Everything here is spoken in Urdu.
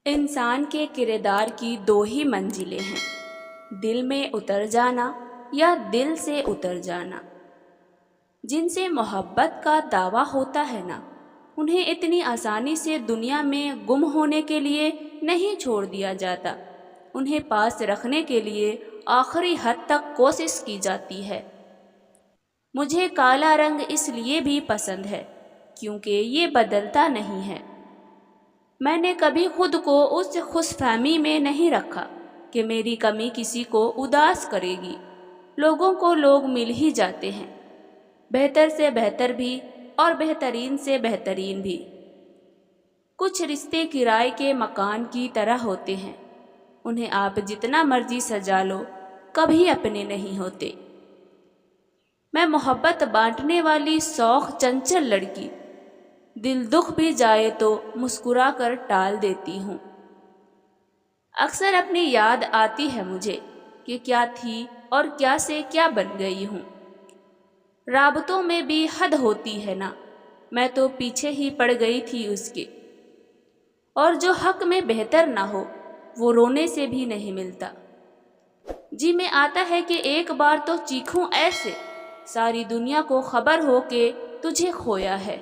انسان کے کردار کی دو ہی منزلیں ہیں، دل میں اتر جانا یا دل سے اتر جانا۔ جن سے محبت کا دعویٰ ہوتا ہے نا، انہیں اتنی آسانی سے دنیا میں گم ہونے کے لیے نہیں چھوڑ دیا جاتا، انہیں پاس رکھنے کے لیے آخری حد تک کوشش کی جاتی ہے۔ مجھے کالا رنگ اس لیے بھی پسند ہے کیونکہ یہ بدلتا نہیں ہے۔ میں نے کبھی خود کو اس خوش فہمی میں نہیں رکھا کہ میری کمی کسی کو اداس کرے گی۔ لوگوں کو لوگ مل ہی جاتے ہیں، بہتر سے بہتر بھی اور بہترین سے بہترین بھی۔ کچھ رشتے کرائے کے مکان کی طرح ہوتے ہیں، انہیں آپ جتنا مرضی سجا لو کبھی اپنے نہیں ہوتے۔ میں محبت بانٹنے والی شوخ چنچل لڑکی، دل دکھ بھی جائے تو مسکرا کر ٹال دیتی ہوں۔ اکثر اپنی یاد آتی ہے مجھے کہ کیا تھی اور کیا سے کیا بن گئی ہوں۔ رابطوں میں بھی حد ہوتی ہے نا، میں تو پیچھے ہی پڑ گئی تھی اس کے۔ اور جو حق میں بہتر نہ ہو وہ رونے سے بھی نہیں ملتا۔ جی میں آتا ہے کہ ایک بار تو چیخوں ایسے، ساری دنیا کو خبر ہو کہ تجھے کھویا ہے۔